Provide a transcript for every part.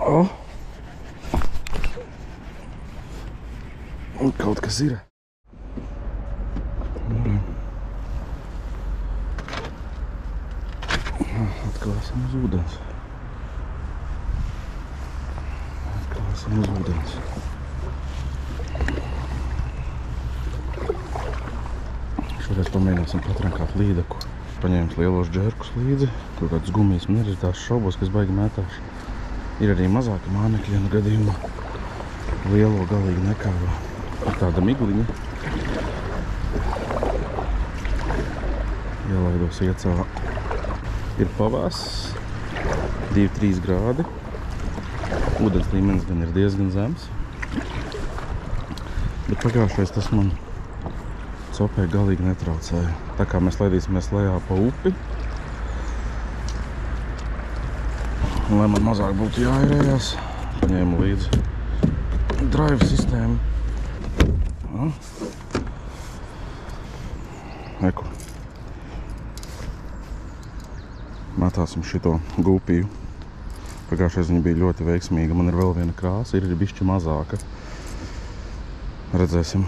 O! Un kaut kas ir. Atkal esam uz ūdens. Šoreiz pamēģināsim patrankāt līdeku. Paņēmis lielos džerkus līdzi, kaut kādas gumijas man ir tās šaubos, kas baigi mētāši. Ir arī mazāki mānekļi, gadījumā lielo galīgi nekāro. Ir tāda migliņa. Ielaidos iecā. Ir pavāss, 2-3 grādi. Ūdens līmenis gan ir diezgan zems. Bet pagājušais tas man copē galīgi netraucēja. Tā kā mēs laidīsimies lejā pa upi. Un, lai man mazāk būtu jāierējās, paņēmu līdzi drive sistēmu. Eku. Mētāsim šito gūpiju. Pagājušais viņa bija ļoti veiksmīga. Man ir vēl viena krāsa, ir bišķi mazāka. Redzēsim,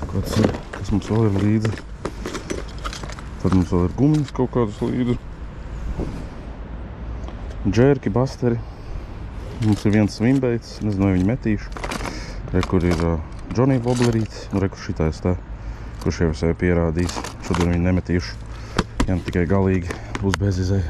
kāds ir, kas mums vēl ir līdzi. Tad mums vēl ir gumiņas kaut kādas līdzi. Džērki, basteri. Mums ir viens svimbeits, nezinu, vai viņu metīšu. Re, kur ir Johnny Woblerīts. Re, kur šitais tā, kurš jau sevi pierādījis. Šodien viņu nemetīšu. Ja ne tikai galīgi būs bez izēja.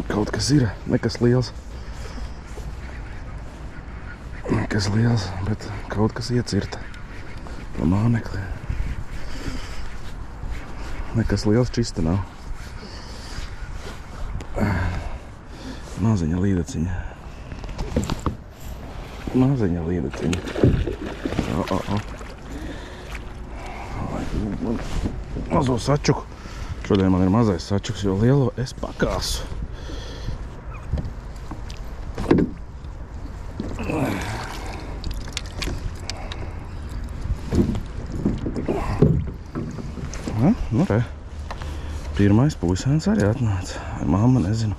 Kaut kas ir, nekas liels. Nekas liels, bet kaut kas iecirta pa mānekli. Nekas liels čista nav. Maziņa līdeciņa. Maziņa līdeciņa. Mazo sačuku. Šodien man ir mazais sačuks, jo lielo es pakāsu. Nu re, pirmais puisēns arī atnāca. Vai mamma, nezinu.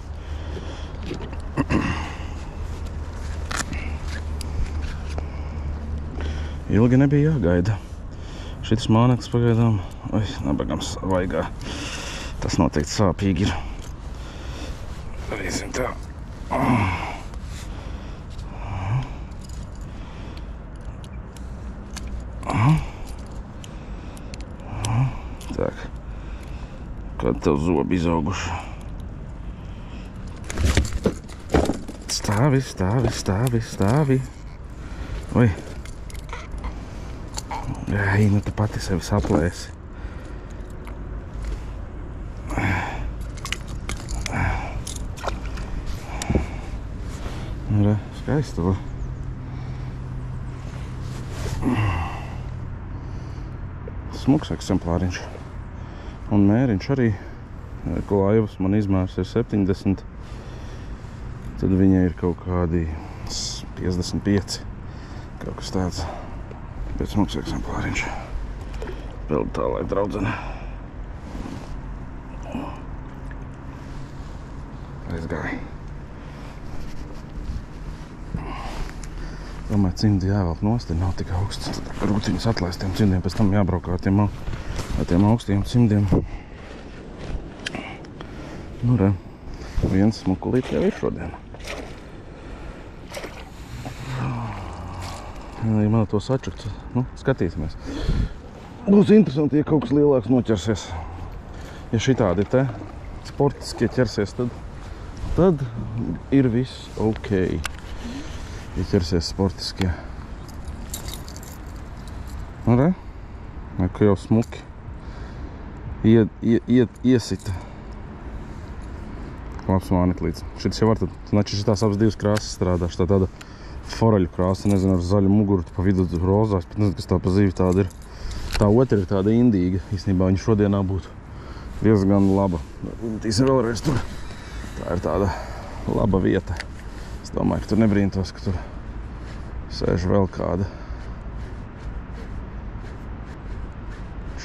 Ilgi nebija jāgaida. Šitas māneklis pagaidām, nabagams vaigā. Tas noteikti sāpīgi ir. Darīsim tā. Tak. Kāda tev zobi izauguši? Stāvi. Oi. Ai, nu tu pati sevi saplēsi. Nu, re, skaisti to. Smuks eksemplāriņš. Un mēriņš arī, ko aivas man izmērs ir 70, tad viņa ir kaut kādi 55, kaut kas tāds. Bet smuks eksemplāriņš. Vēl tā, lai draudzene. Aizgāja. Domāju, cimdi jāvelk nost, nav tik augsts. Rūtiņas atlaist tiem cimdiem, pēc tam jābraukā ar tiem augstiem cimdiem. Nu, re, viens smukulīt jau ir šodien. Ja man to sačukt, nu, skatīsimies. Būs interesanti, ja kaut kas lielāks noķersies. Ja šitādi te sportiskie ķersies, tad ir viss ok. Ja ķersies sportiskie. Nu, re, ka jau smuki iesita. Labs māneklīts. Šitas jau var tad, znači šitās abas divas krāsas strādā. Šitā tāda foreļu krāsa, nezinu, ar zaļu muguru, pa vidu rozās, pat nezinu, kas tā pa zīvi tāda ir. Tā otra ir tāda indīga. Īstenībā viņa šodienā būtu diezgan laba. Tīsim vēlreiz tur. Tā ir tāda laba vieta. Es domāju, ka tur nebrīntos, ka tur sēž vēl kāda.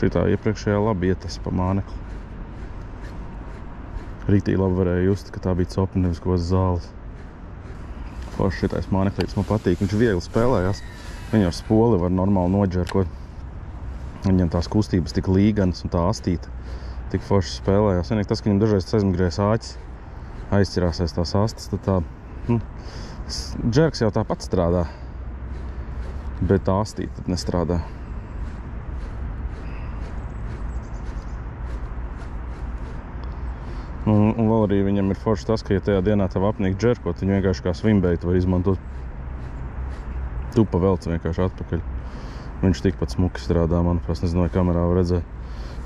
Šitā iepriekšējā labi ietas pa mānekli. Rītī labi varēja just, ka tā bija copni, nevis ko zāles. Forši šitais māneklītis man patīk. Viņš viegli spēlējās. Viņu ar spoli var normāli nodžerkot. Viņam tās kustības tik līganas un tā astīta tik forši spēlējās. Vienīgi tas, ka viņam dažreiz aizmigrējas āķis, aizķirāsies tās astas, tad tā, džerks jau tāpat strādā, bet tā astīta tad nestrādā. Un vēl arī viņam ir forši tas, ka ja tajā dienā tev apnīk džerkot, viņu vienkārši kā svimbeitu var izmantot. Tu pavelc vienkārši atpakaļ. Viņš tikpat smuki strādā, manuprāt, nezinu, vai kamerā var redzēt.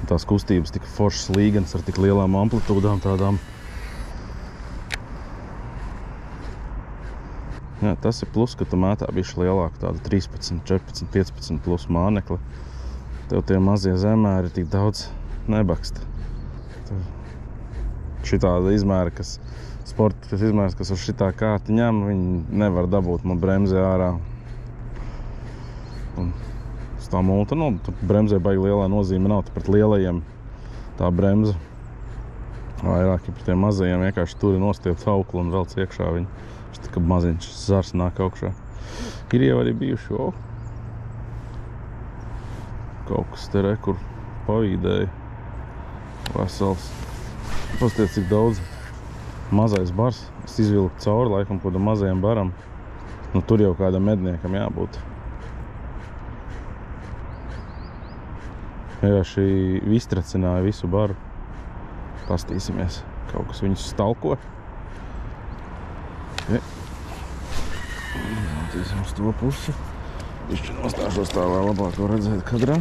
Tās kustības tik foršas līganas ar tik lielām amplitūdām tādām. Jā, tas ir plus, ka tu mētā bišķi lielāku, tādu 13, 14, 15 plus mānekli. Tev tie mazie zemēri tik daudz nebaksta. Šitāda izmēra, sporta izmērs, kas uz šitā kārti ņem, viņi nevar dabūt man bremzē ārā. Un tā multa, tur bremzē baigi lielā nozīme nav, pret lielajiem tā bremze. Vairāk, ja pret tiem mazajiem vienkārši turi nostiet auklu un velc iekšā viņu. Šitā, ka maziņš zars nāk augšā. Ir jau arī bijuši, kaut kas te re, kur pavīdēja vesels. Pastiet, cik daudz mazais bars. Es izvilku cauri laikam kādam mazajam baram. Tur jau kādam medniekam jābūt. Vienkārši vistracināja visu baru. Pastīsimies. Kaut kas viņus stalko. Tīsim uz to pusi. Višķi nostāšos tā, lai labāk var redzēt kadrā.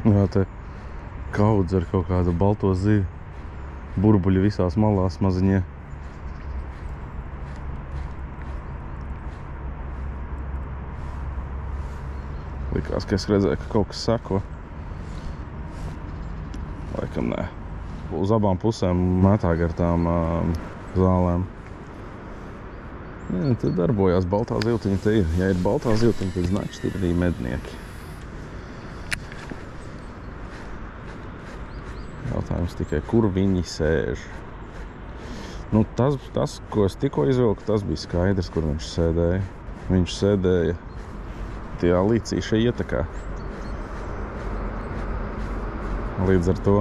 Jā, te kaudz ar kaut kādu balto zivi. Burbuļi visās malās maziņie. Likās, ka es redzēju, ka kaut kas seko. Laikam nē. Uz abām pusēm mētā gar tām zālēm. Jā, te darbojās baltā zivtiņa. Te ir. Ja ir baltā zivtiņa, tad značs ir arī mednieki. Jautājums tikai, kur viņi sēž. Tas, ko es tikko izvilku, tas bija skaidrs, kur viņš sēdēja. Viņš sēdēja tajā līcīša ietekā. Līdz ar to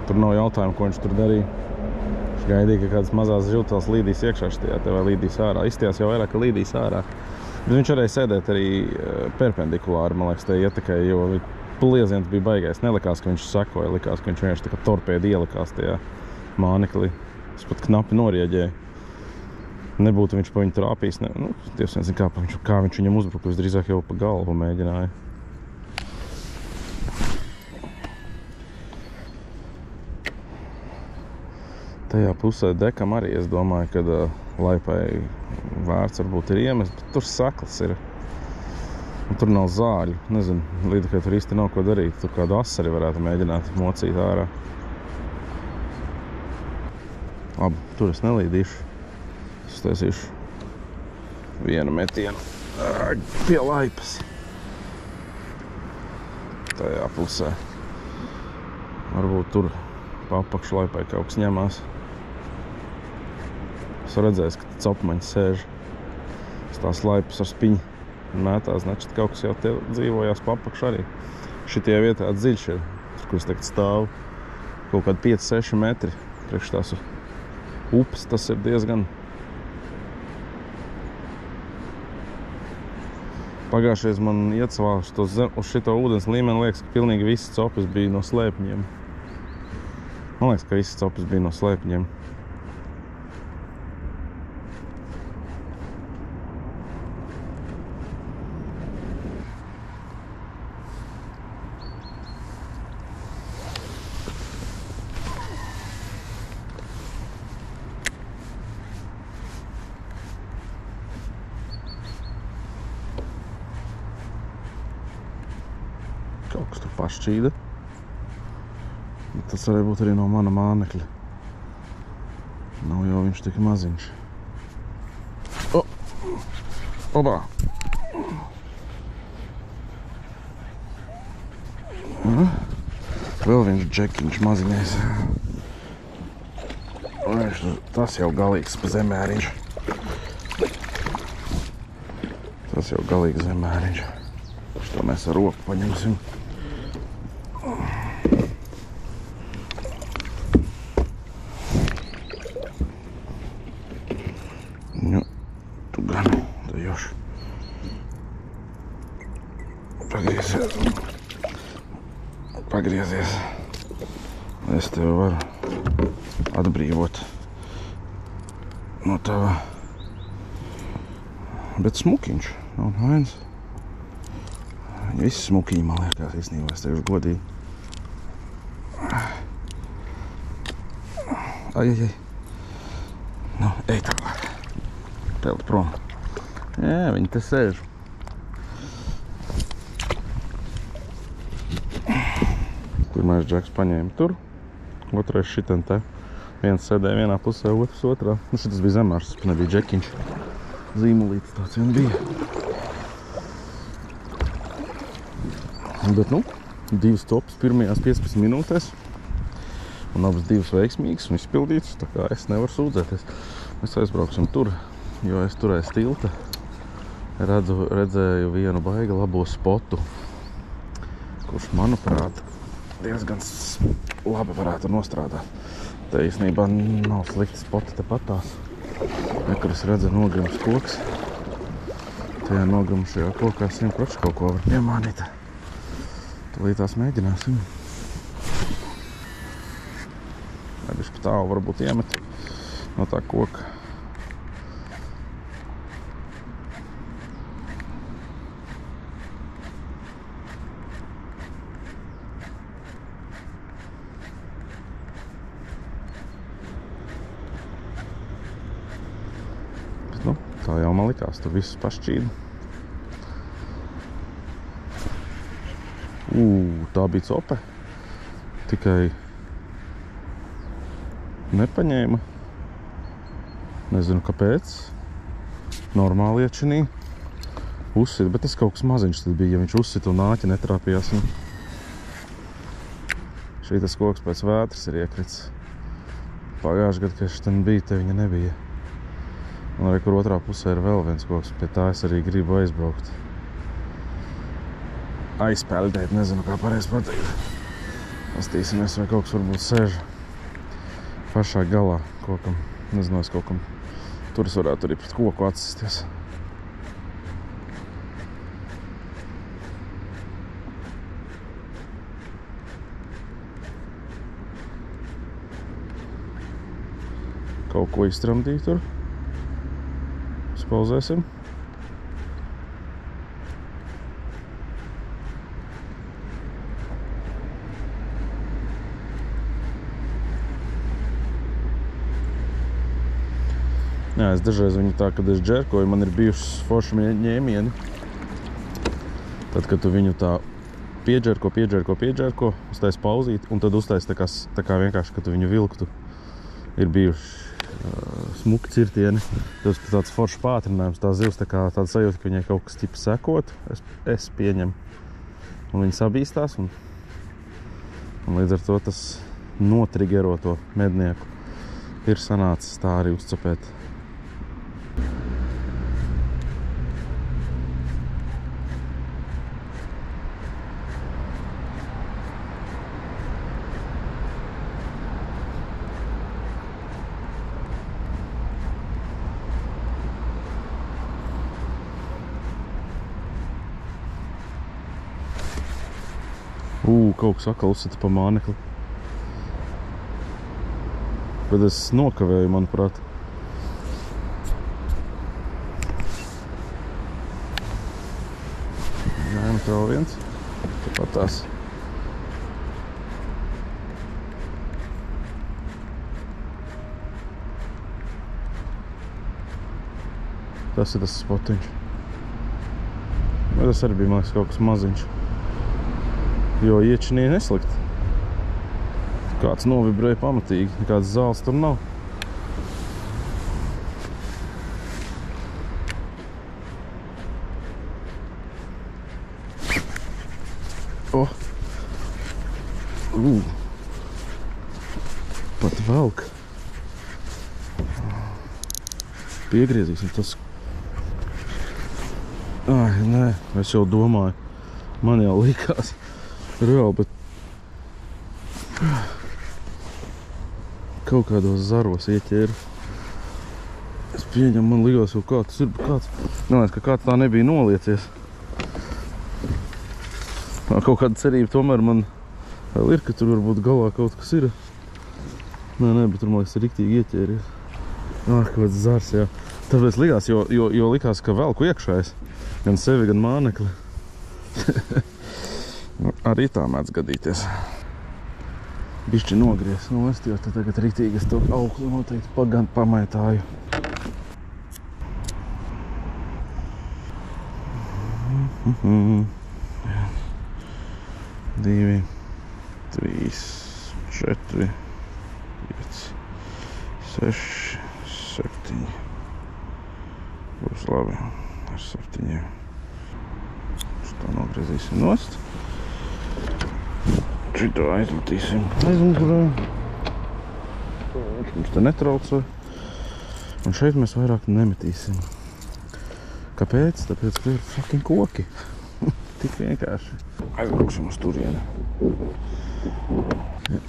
tur nav jautājumu, ko viņš tur darīja. Viņš gaidīja, ka kādas mazās žiltās līdīs iekšā štajā te vai līdīs ārā. Izstījās jau vairāk, ka līdīs ārā. Bet viņš varēja sēdēt arī perpendikulāri, man liekas, tajā ietekai, jo plieziens bija baigais. Nelikās, ka viņš sekoja, likās, ka viņš vienkārši tā kā torpēdi ielikās tajā māneklī. Es pat knapi norieģēju. Nebūtu viņš pa viņu trāpījis. Tievs nezinu, kā viņš viņam uzbruka, visdrīzāk jau pa galvu mēģināja. Tajā pusē dekam arī, es domāju, kad laipai vērts varbūt ir iemest, bet tur saklas ir. Un tur nav zāļu. Nezinu, līdz ka tur īsti nav ko darīt. Tur kādu asari varētu mēģināt mocīt ārā. Labi, tur es nelīdīšu. Es taisīšu vienu metienu pie laipas. Tajā pusē. Varbūt tur pa apakšu laipai kaut kas ņemās. Es redzēju, ka copmaņi sēž uz tās laipas ar spiņu. Mētās, znači kaut kas jau te dzīvojās pa apakšu arī. Šitie vietā dziļš ir, kur es tagad stāvu. Kaut kādi 5-6 metri. Priekš tās upes, tas ir diezgan. Pagājušais man iecvāš uz šito ūdens līmeni, liekas, ka pilnīgi visas copas bija no slēpņiem. Man liekas, ka visas copas bija no slēpņiem. Kaut kas tur pašķīda. Bet tas varēja būt arī no mana mānekļa. Nav jau viņš tik maziņš. Obā! Vēl viens džekiņš maziņais. Tas jau galīgs zemēriņš. Tas jau galīgs zemēriņš. Šo mēs ar roku paņemsim. Nu, tu gan dajoši. Pagriezies. Es tevi varu atbrīvot no tava. Bet smukiņš, nav vainas. Visi smukiņi, man liekas, īstenībā, es teikšu godīgi. Ai. Nu, ej tālāk. Peldi prom. Jā, viņi te sēž. Pirmais džeks paņēma tur. Otrais šitan te. Viens sēdēja vienā pusē, otrs otrā. Nu, šitas bija zemārs, tas nebija džekiņš. Zīmulītis tāds vien bija. Bet, nu, 2 tops pirmajās 15 minūtēs. Un abas 2 veiksmīgas un izpildītas, tā kā es nevaru sūdzēties. Mēs aizbrauksim tur, jo es turēju stilta. Redzēju vienu baigi labo spotu, kurš, manuprāt, diezgan labi varētu nostrādāt. Te īstenībā nav slikti spoti tepatās. Kur es redzu nogrims koks. Tajā nogrimušajā kokā 100% kaut ko var piemānīt. Tūlītās mēģināsim. Nebišķi tālu varbūt iemet no tā koka. Bet, nu, tā jau man likās, tur visus pašķīda. Tā bija cope. Tikai nepaņēma. Nezinu, kāpēc. Normāli iečinī. Uzsita, bet tas kaut kas maziņš tad bija, ja viņš uzsita un nāķi netrāpījās. Šītas koks pēc vētras ir iekrits. Pagājuši gadu, kad šitien bija, te viņa nebija. Un arī, kur otrā pusē ir vēl viens koks, pie tā es arī gribu aizbraukt. Aizpeldēt, nezinu, kā pareizi pateikt. Pastīsimies, vai kaut kas varbūt sēž pašā galā kokam. Nezinu, es kaut kam tur es varētu arī pret koku atsisties. Kaut ko iztramdīt tur. Spauzēsim. Jā, es dažreiz viņu tā, kad es džerkoju, man ir bijušas forši ņēmieni. Tad, kad tu viņu tā piedžerko, uztais pauzīt, un tad uztais tā kā vienkārši, kad tu viņu vilktu, ir bijuši smuki cirtieni. Tas tāds foršs pātrinājums, tā zivs tāda sajūta, ka viņai kaut kas tipa sekot, es pieņemu. Un viņi sabīstās, un līdz ar to tas notrigero to mednieku. Ir sanācis tā arī uzcepēt. Kaut kas atkal uzsita pa mānekli. Bet es nokavēju, manuprāt. Jā, vēl viens. Tāpat tās. Tas ir tas spotiņš. Bet tas arī bija, man liekas, kaut kas maziņš. Jo iečinīja neslikt. Kāds novibrēja pamatīgi, nekāds zāles tur nav. Pat velk. Piegriezīsim tas. Ai, nē, es jau domāju. Man jau likās reāli, bet kaut kādos zaros ieķēra. Es pieņemu, man likās jau kā tas ir, bet kāds. Nelēs, ka kāds tā nebija noliecies. Kaut kāda cerība tomēr man vēl ir, ka tur varbūt galā kaut kas ir. Nē, bet tur, man liekas, ir riktīgi ieķēries. Kaut kāds zars, jā. Tāpēc likās, jo likās, ka velku iekšais. Gan sevi, gan mānekli. Arī tā mēdz gadīties. Bišķi nogries nost, jo tad tagad riktīgi es to augli noteikti pamaitāju. Divi, 3, 4, 5, 6, 7. Būs labi ar 7. Šitā nogriezīsim nost. Šito aizmetīsim aizmugurē. Mums te netraucē. Un šeit mēs vairāk nemetīsim. Kāpēc? Tāpēc, ka ir fucking koki. Tik vienkārši. Aizbrauksim uz turieni. Ja.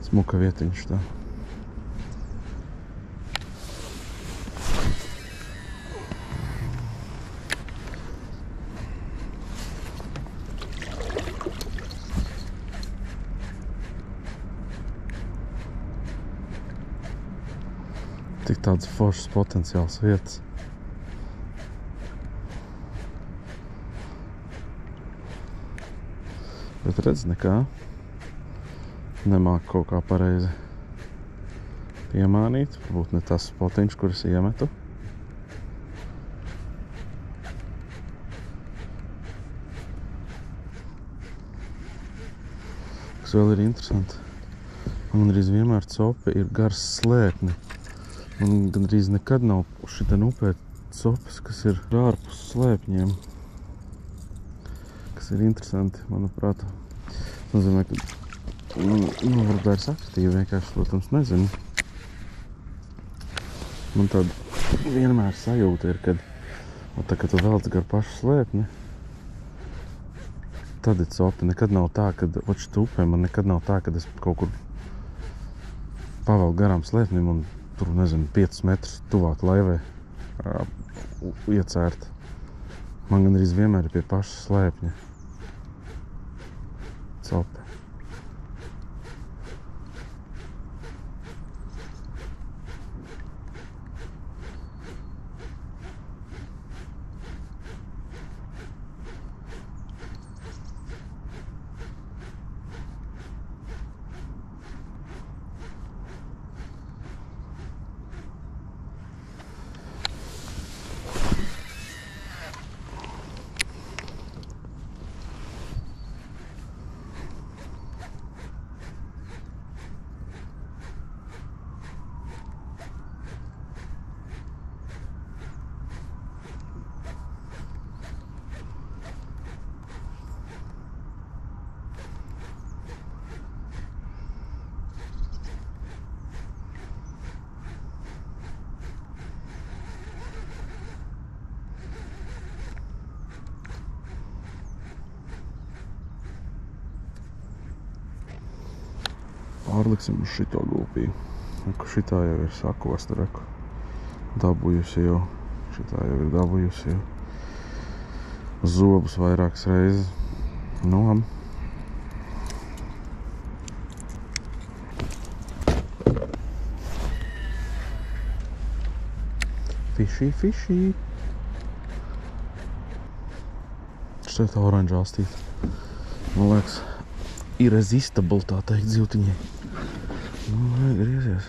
Smuka vietiņš tā. Tik tāds foršs potenciāls vietas. Bet redz, nekā. Nemāk kaut kā pareizi piemānīt. Varbūt ne tas spotiņš, kur es iemetu. Kas vēl ir interesanti. Man gandrīz vienmēr copi ir gars slēpni. Man gandrīz nekad nav šitā upē copes, kas ir ārpus slēpņiem. Kas ir interesanti, manuprāt. Tas nozīmē, ka varbūt vairs aktīvi vienkārši, protams, nezinu. Man tāda vienmēr sajūta ir, kad tu velc gar pašu slēpni, tad ir copi. Nekad nav tā, kad šitā upē man nekad nav tā, kad es kaut kur pavelku garām slēpnim un tur, nezinu, 5 metrus tuvāk laivai iecērt. Man gandrīz vienmēr ir pie paša slēpņa copi. Pārliksim uz šito gulpī. Šitā jau ir sakosta, reku. Dabūjusi jau. Šitā jau ir dabūjusi jau. Zobus vairākas reizes. Nu, labi. Fiši. Šeit tā oranža astīt. Man liekas, irresistible, tā teikt, zivtiņai. Nu, griezies.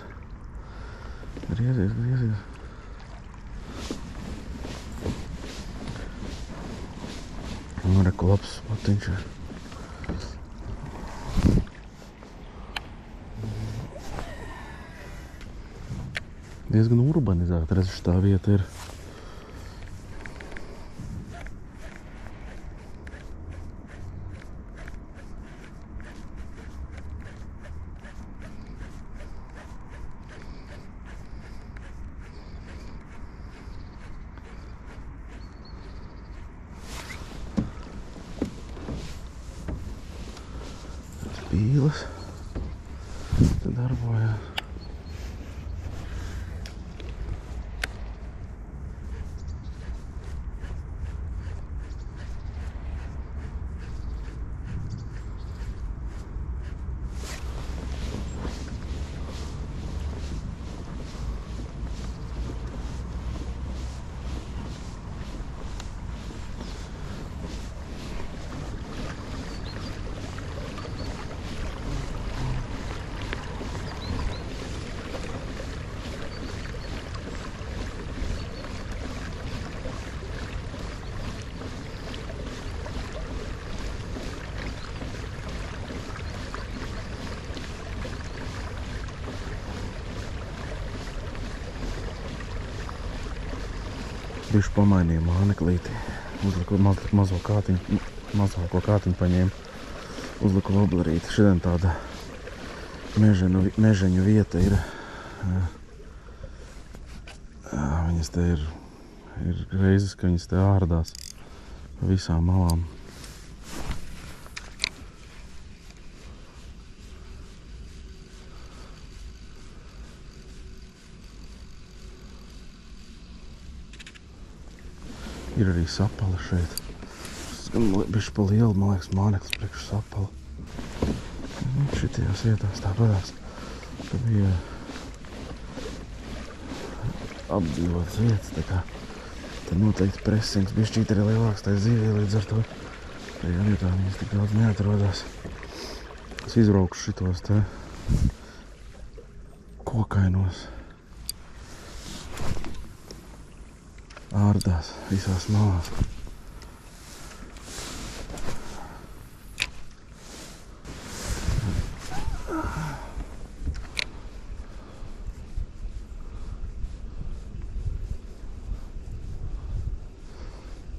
Nu, reku labs patiņš ir. Diezgan urbanizēta, redz, šitā vieta ir. Pīles te darbojās. Bišķi pamainīju māneklīti. Uzliku mazāko kātiņu paņēmu. Uzliku voblerīti. Šodien tāda mežaņu vieta ir. Viņas te ir reizes, ka viņas te ārdās pa visām malām. Ir arī sapala šeit. Tas gan bišķi pa lielu, man liekas, māneklis priekš sapala. Šitajās vietās tāpatās, ka bija apdzīvotas vietas, tā kā te noteikti presings bišķīt arī lielāks tai zivī, līdz ar to tajā vietā viņas tik daudz neatrodās. Es izbrauku šitos te kokainos. Ārdās visās malās.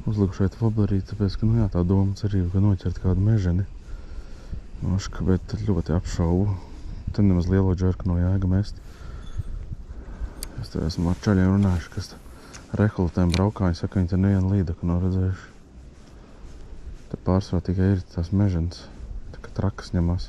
Uzliku šeit voblerīti, tāpēc, ka, nu jā, tā doma cerība, ka noķert kādu meženi. Noška, bet ļoti apšaubu. Te nemaz lielo džerku no jēga mest. Es te esmu ar čaļiem runājuši, kas reklutēm braukā, viņi saka, ka viņi te nevienu līdaku nav redzējuši. Te pārsvarā tikai ir tās meženas, tā kā trakas ņemās.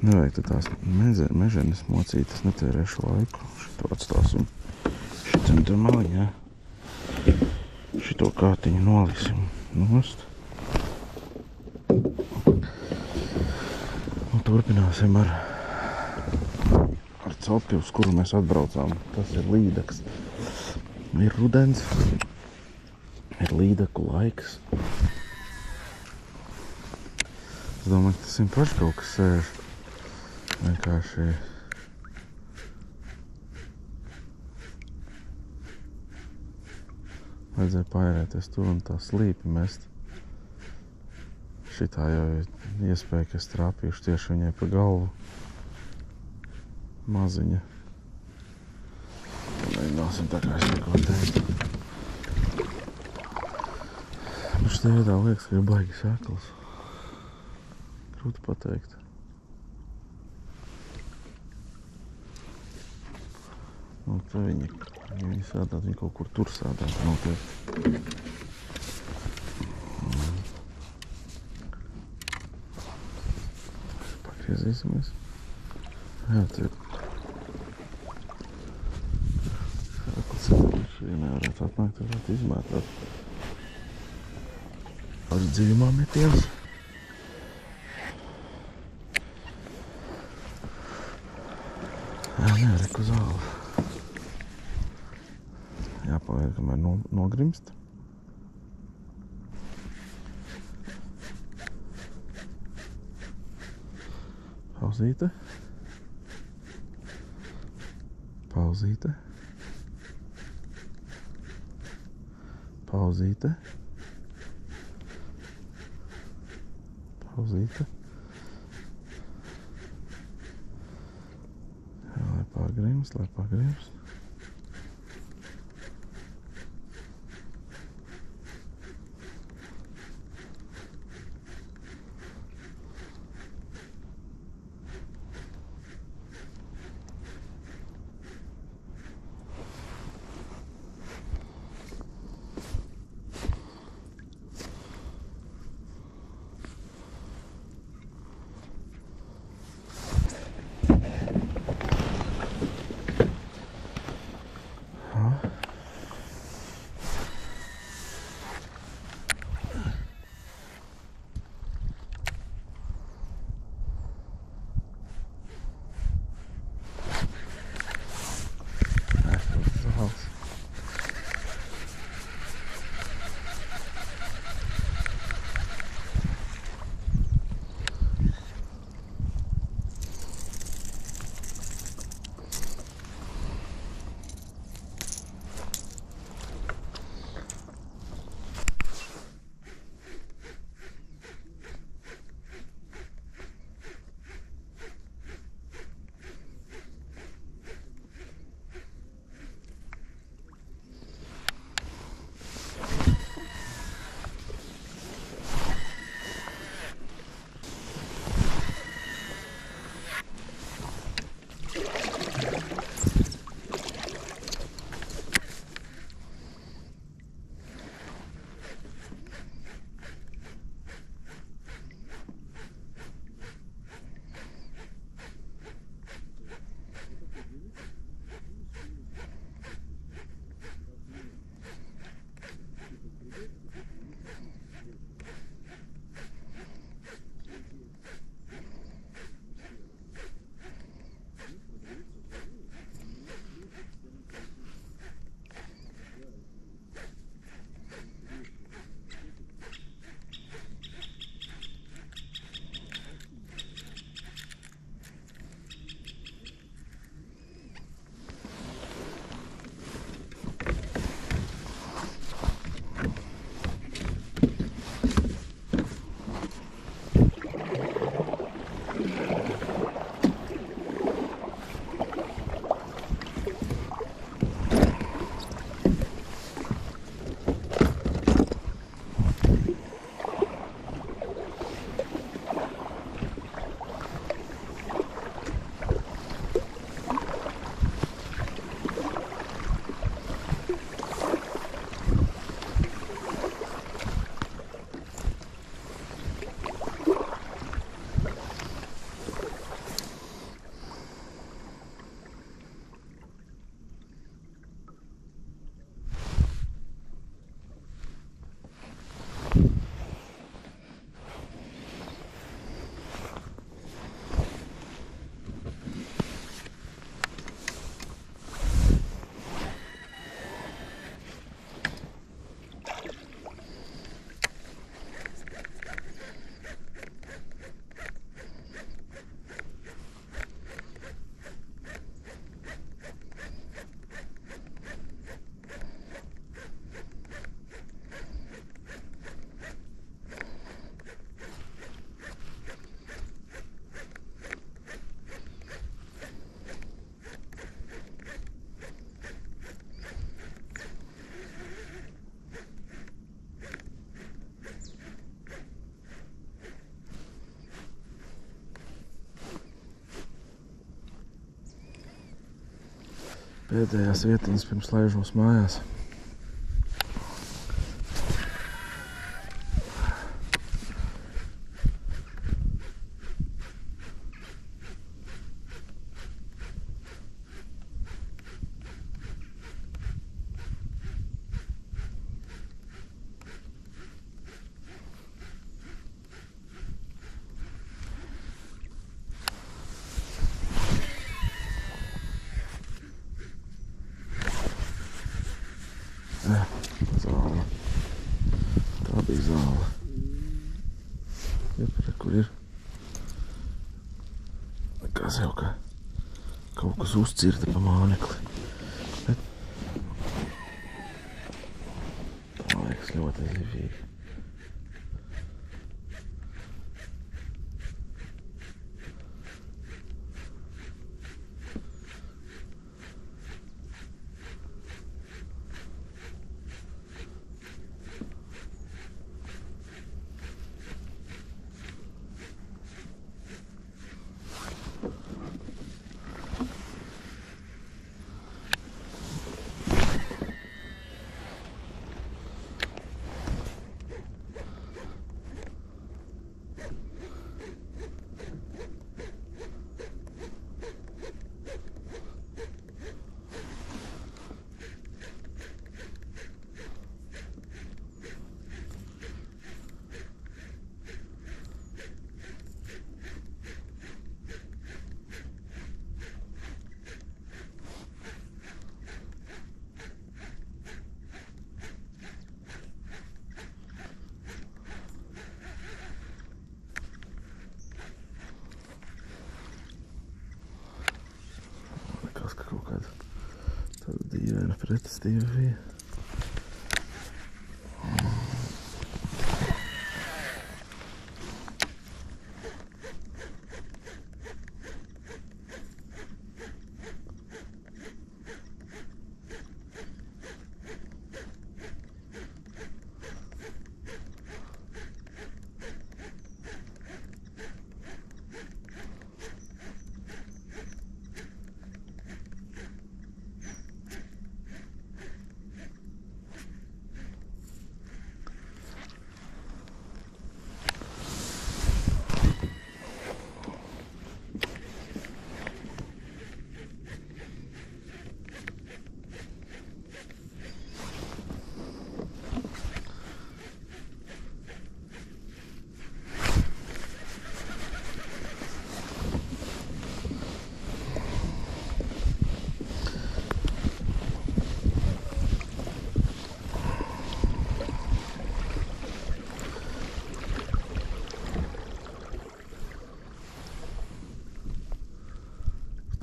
Nevajag te tās meženas mocītas, netērēšu laiku. Šito atstāsim šitam te maliņā. Šito kātiņu noliksim nost. Un turpināsim ar copi, uz kuru mēs atbraucām. Tas ir līdeks. Ir rudens, ir līdeku laiks. Es domāju, ka tas ir paši kaut kas sēž. Vienkārši vajadzēja paērēties tur un tā slīpi mest. Šitā jau ir iespēja, ka es trāpīšu tieši viņai pa galvu. Maziņa. Mēģināsim tā kā es tikko teicu. veidā liekas, ka ir baigi sekls. Grūti pateikt. Nu, te viņi sādāt, viņi kaut kur tur sādāt noteikti. Pagriezīsimies. Jā, te ir. Ja nevarētu atnākt, varētu izmētāt. Ar dziļumā metiens. Jā, nē, reku zāle. Jāpaliek, kamēr nogrimst. Pauzīte. Pauzīte. Pauzīte. Pauzīte. Jā, lai pagrimst, lai pagrimst. Pēdējās vietiņas pirms laižos mājās. Zāle. Tā bija zāle. Jep, kur ir. Likās jau, ka kaut kas uzcirta pa mānekli. Bet tā liekas ļoti zivīgi. Ka kaut kāda tāda dīvaina pretestība bija.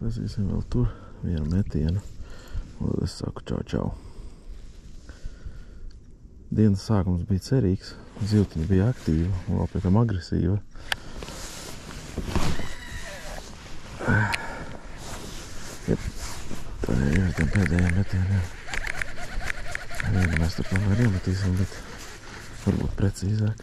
Taisīsim vēl tur vienu metienu, un tad es saku čau čau. Dienas sākums bija cerīgs, zivtiņa bija aktīva un vēl pie tam agresīva. Jep, tā ir ar tiem pēdējiem metieniem. Vienu mēs tur tomēr iemetīsim, bet varbūt precīzāk.